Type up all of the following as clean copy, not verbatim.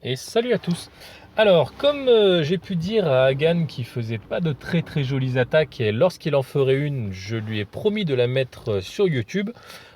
Et salut à tous. Alors, comme j'ai pu dire à Hagan qui faisait pas de très très jolies attaques et lorsqu'il en ferait une, je lui ai promis de la mettre sur YouTube.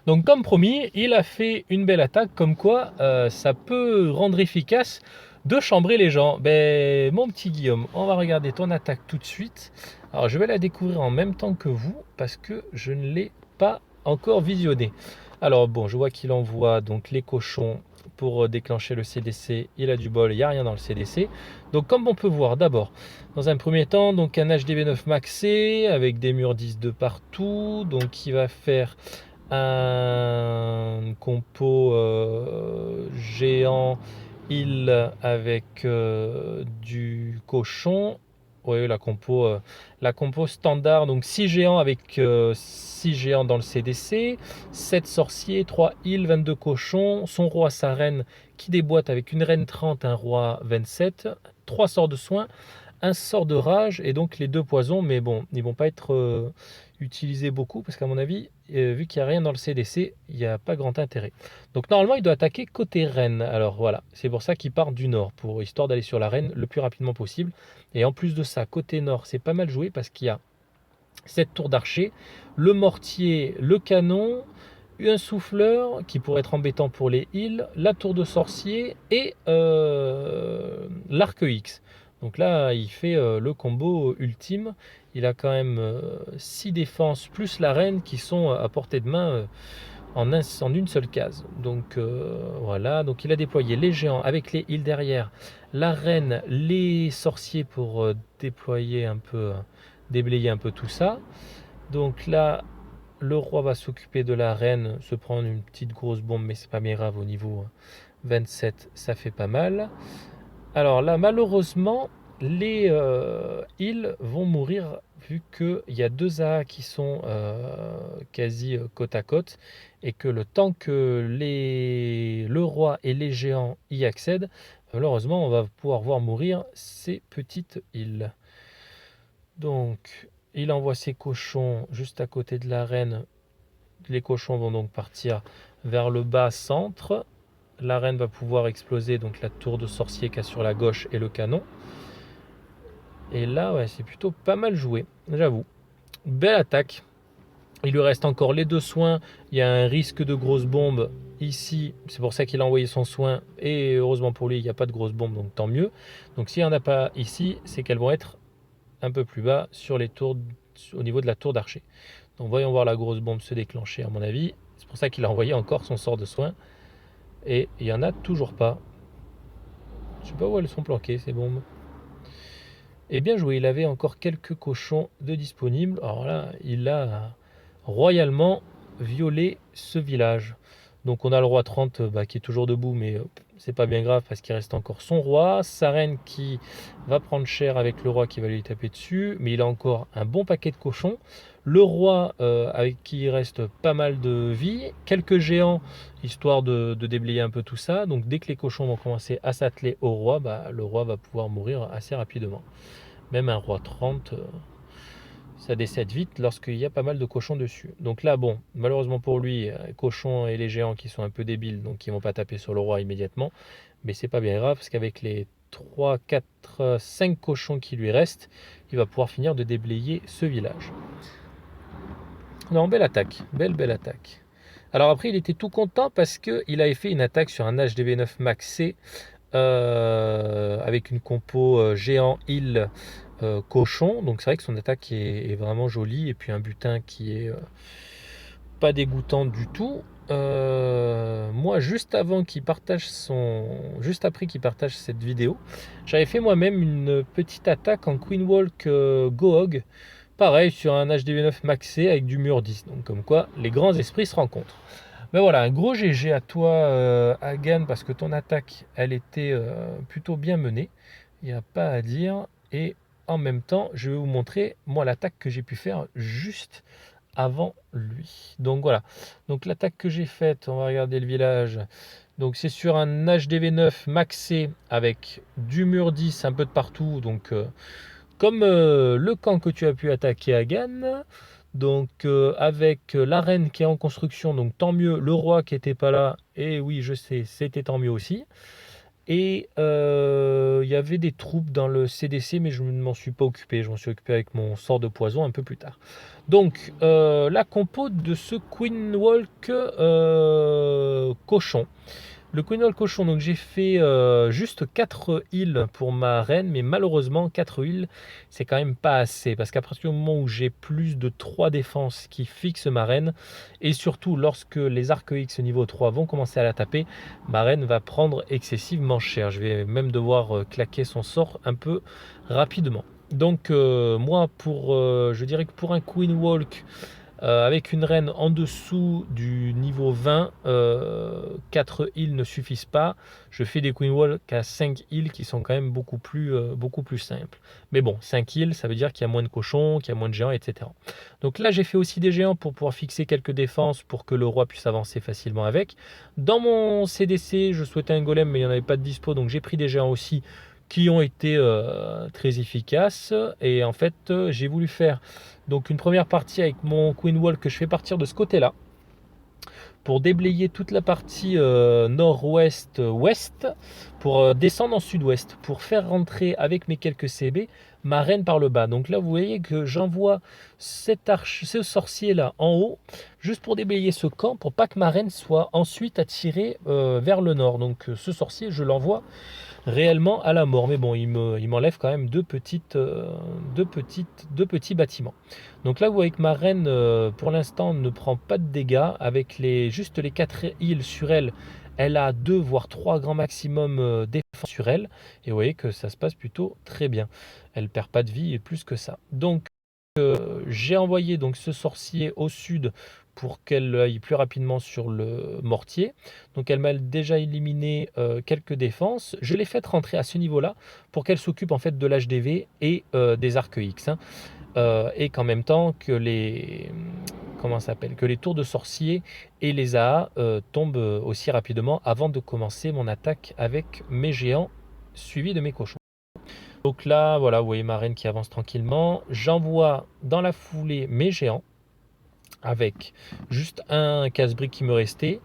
Donc comme promis, il a fait une belle attaque comme quoi ça peut rendre efficace de chambrer les gens. Ben mon petit Guillaume, on va regarder ton attaque tout de suite. Alors je vais la découvrir en même temps que vous parce que je ne l'ai pas encore visionnée. Alors bon, je vois qu'il envoie donc les cochons pour déclencher le CDC. Il a du bol, il n'y a rien dans le CDC. Donc comme on peut voir d'abord, dans un premier temps, donc un HDV9 maxé avec des murs 10 de partout. Donc il va faire un compo géant île avec du cochon. Oui, la compo standard, donc 6 géants avec 6 géants dans le CDC, 7 sorciers, 3 îles, 22 cochons, son roi, sa reine qui déboîte avec une reine 30, un roi 27, 3 sorts de soins, un sort de rage et donc les deux poisons, mais bon, ils vont pas être utilisés beaucoup parce qu'à mon avis, vu qu'il n'y a rien dans le CDC, il n'y a pas grand intérêt. Donc normalement, il doit attaquer côté reine. Alors voilà, c'est pour ça qu'il part du nord, pour histoire d'aller sur la reine le plus rapidement possible. Et en plus de ça, côté nord, c'est pas mal joué parce qu'il y a cette tour d'archer, le mortier, le canon, un souffleur qui pourrait être embêtant pour les heals, la tour de sorcier et l'arc X. Donc là, il fait le combo ultime. Il a quand même 6 défenses plus la reine qui sont à portée de main en une seule case. Donc voilà, donc il a déployé les géants avec les heals derrière, la reine, les sorciers pour déployer un peu, déblayer un peu tout ça. Donc là, le roi va s'occuper de la reine, se prendre une petite grosse bombe, mais c'est pas bien grave au niveau 27, ça fait pas mal. Alors là, malheureusement, les îles vont mourir vu qu'il y a deux AA qui sont quasi côte à côte et que le temps que le roi et les géants y accèdent, malheureusement, on va pouvoir voir mourir ces petites îles. Donc, il envoie ses cochons juste à côté de la reine. Les cochons vont donc partir vers le bas centre. La reine va pouvoir exploser donc la tour de sorcier qu'il y a sur la gauche et le canon. Et là, ouais, c'est plutôt pas mal joué, j'avoue. Belle attaque. Il lui reste encore les deux soins. Il y a un risque de grosse bombe ici. C'est pour ça qu'il a envoyé son soin. Et heureusement pour lui, il n'y a pas de grosse bombe, donc tant mieux. Donc s'il n'y en a pas ici, c'est qu'elles vont être un peu plus bas sur les tours, au niveau de la tour d'archer. Donc voyons voir la grosse bombe se déclencher à mon avis. C'est pour ça qu'il a envoyé encore son sort de soin. Et il n'y en a toujours pas. Je sais pas où elles sont planquées ces bombes. Et bien joué, il avait encore quelques cochons de disponibles. Alors là, il a royalement violé ce village. Donc on a le roi 30 qui est toujours debout, mais c'est pas bien grave parce qu'il reste encore son roi, sa reine qui va prendre cher avec le roi qui va lui taper dessus, mais il a encore un bon paquet de cochons. Le roi avec qui il reste pas mal de vie, quelques géants histoire de déblayer un peu tout ça. Donc dès que les cochons vont commencer à s'atteler au roi, le roi va pouvoir mourir assez rapidement. Même un roi 30, ça décède vite lorsqu'il y a pas mal de cochons dessus. Donc là, bon, malheureusement pour lui, les cochons et les géants qui sont un peu débiles, donc ils vont pas taper sur le roi immédiatement. Mais c'est pas bien grave, parce qu'avec les 3, 4, 5 cochons qui lui restent, il va pouvoir finir de déblayer ce village. Non, belle attaque, belle attaque. Alors après, il était tout content parce qu'il avait fait une attaque sur un HDV9 maxé avec une compo géant île cochon. Donc c'est vrai que son attaque est vraiment jolie et puis un butin qui est pas dégoûtant du tout. Moi, juste après qu'il partage cette vidéo, j'avais fait moi-même une petite attaque en Queen Walk Gohog, pareil sur un HDV9 maxé avec du mur 10. Donc comme quoi, les grands esprits se rencontrent. Ben voilà, un gros GG à toi, Hagan, parce que ton attaque, elle était plutôt bien menée. Il n'y a pas à dire. Et en même temps, je vais vous montrer, moi, l'attaque que j'ai pu faire juste avant lui. Donc voilà. Donc l'attaque que j'ai faite, on va regarder le village. Donc c'est sur un HDV9 maxé avec du mur 10 un peu de partout. Donc comme le camp que tu as pu attaquer à Gannes, donc avec la reine qui est en construction, donc tant mieux, le roi qui n'était pas là, et oui je sais, c'était tant mieux aussi. Et il y avait des troupes dans le CDC, mais je ne m'en suis pas occupé. Je m'en suis occupé avec mon sort de poison un peu plus tard. Donc, la compo de ce Queen Walk cochon. Le Queen Walk cochon, donc j'ai fait juste 4 heals pour ma reine, mais malheureusement 4 heals, c'est quand même pas assez, parce qu'à partir du moment où j'ai plus de 3 défenses qui fixent ma reine, et surtout lorsque les arcs X niveau 3 vont commencer à la taper, ma reine va prendre excessivement cher. Je vais même devoir claquer son sort un peu rapidement. Donc moi, je dirais que pour un Queen Walk, avec une reine en dessous du niveau 20, 4 heals ne suffisent pas. Je fais des Queen Walk à 5 heals qui sont quand même beaucoup plus simples. Mais bon, 5 heals, ça veut dire qu'il y a moins de cochons, qu'il y a moins de géants, etc. Donc là, j'ai fait aussi des géants pour pouvoir fixer quelques défenses pour que le roi puisse avancer facilement avec. Dans mon CDC, je souhaitais un golem, mais il n'y en avait pas de dispo, donc j'ai pris des géants aussi qui ont été très efficaces. Et en fait, j'ai voulu faire donc une première partie avec mon Queen Wall que je fais partir de ce côté-là pour déblayer toute la partie nord-ouest-ouest pour descendre en sud-ouest pour faire rentrer avec mes quelques CB ma reine par le bas. Donc là vous voyez que j'envoie ce sorcier là en haut juste pour déblayer ce camp pour pas que ma reine soit ensuite attirée vers le nord. Donc ce sorcier je l'envoie réellement à la mort. Mais bon, il m'enlève quand même deux petits bâtiments. Donc là, vous voyez que ma reine, pour l'instant, ne prend pas de dégâts. Avec juste les 4 heals sur elle, elle a 2 voire 3 grands maximum défense sur elle. Et vous voyez que ça se passe plutôt très bien. Elle perd pas de vie et plus que ça. Donc, j'ai envoyé donc ce sorcier au sud pour qu'elle aille plus rapidement sur le mortier. Donc elle m'a déjà éliminé quelques défenses. Je l'ai fait rentrer à ce niveau-là pour qu'elle s'occupe en fait de l'HDV et des arcs X. Hein. Et qu'en même temps que que les tours de sorcier et les AA tombent aussi rapidement avant de commencer mon attaque avec mes géants suivis de mes cochons. Donc là, voilà, vous voyez ma reine qui avance tranquillement. J'envoie dans la foulée mes géants avec juste un casse-brique qui me restait.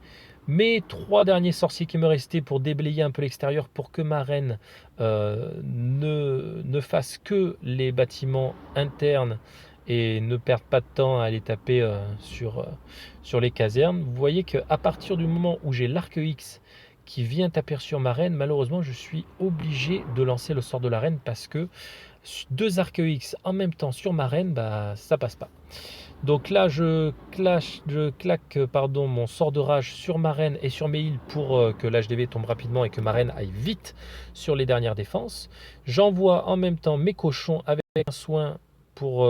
Mes 3 derniers sorciers qui me restaient pour déblayer un peu l'extérieur pour que ma reine ne fasse que les bâtiments internes et ne perde pas de temps à aller taper sur les casernes. Vous voyez qu'à partir du moment où j'ai l'arc X qui vient taper sur ma reine, malheureusement je suis obligé de lancer le sort de la reine parce que 2 arcs X en même temps sur ma reine, bah, ça passe pas. Donc là, je claque mon sort de rage sur ma reine et sur mes heals pour que l'HDV tombe rapidement et que ma reine aille vite sur les dernières défenses. J'envoie en même temps mes cochons avec un soin pour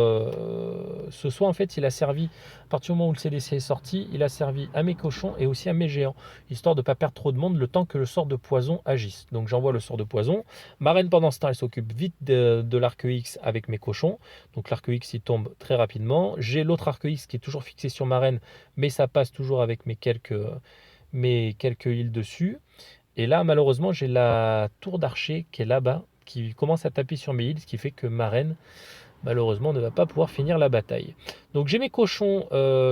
ce soin. En fait, il a servi, à partir du moment où le CDC est sorti, il a servi à mes cochons et aussi à mes géants, histoire de ne pas perdre trop de monde le temps que le sort de poison agisse. Donc j'envoie le sort de poison. Ma reine, pendant ce temps, elle s'occupe vite de l'arc X avec mes cochons. Donc l'arc X, il tombe très rapidement. J'ai l'autre arc X qui est toujours fixé sur ma reine, mais ça passe toujours avec mes quelques heals dessus. Et là, malheureusement, j'ai la tour d'archer qui est là-bas, qui commence à taper sur mes heals, ce qui fait que ma reine, malheureusement, ne va pas pouvoir finir la bataille. Donc j'ai mes cochons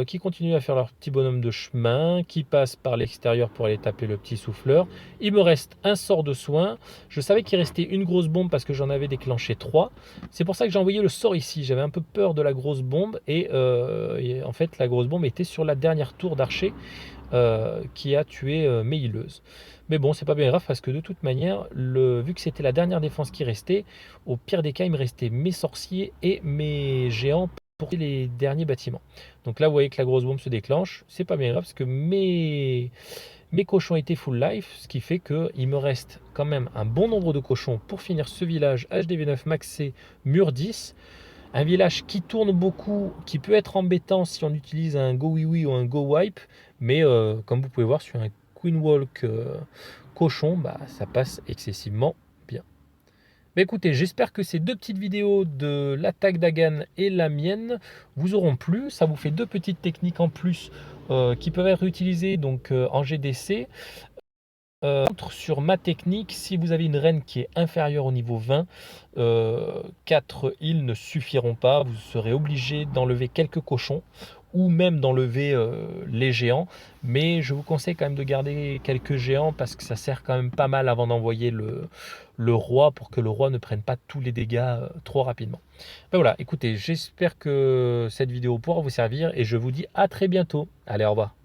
qui continuent à faire leur petit bonhomme de chemin, qui passent par l'extérieur pour aller taper le petit souffleur. Il me reste un sort de soin. Je savais qu'il restait une grosse bombe parce que j'en avais déclenché 3. C'est pour ça que j'ai envoyé le sort ici. J'avais un peu peur de la grosse bombe et en fait la grosse bombe était sur la dernière tour d'archer qui a tué mes healeuses. Mais bon, c'est pas bien grave parce que de toute manière, vu que c'était la dernière défense qui restait, au pire des cas, il me restait mes sorciers et mes géants pour les derniers bâtiments. Donc là, vous voyez que la grosse bombe se déclenche. C'est pas bien grave parce que mes cochons étaient full life, ce qui fait qu'il me reste quand même un bon nombre de cochons pour finir ce village HDV9 maxé mur 10. Un village qui tourne beaucoup, qui peut être embêtant si on utilise un Go Oui ou un Go Wipe, mais comme vous pouvez voir sur un Queen Walk cochon, bah, ça passe excessivement bien. Mais écoutez, j'espère que ces 2 petites vidéos de l'attaque d'Agan et la mienne vous auront plu. Ça vous fait 2 petites techniques en plus qui peuvent être utilisées donc, en GDC. Sur ma technique, si vous avez une reine qui est inférieure au niveau 20, 4 heals ne suffiront pas. Vous serez obligé d'enlever quelques cochons ou même d'enlever les géants. Mais je vous conseille quand même de garder quelques géants parce que ça sert quand même pas mal avant d'envoyer le roi pour que le roi ne prenne pas tous les dégâts trop rapidement. Ben voilà, écoutez, j'espère que cette vidéo pourra vous servir et je vous dis à très bientôt. Allez, au revoir.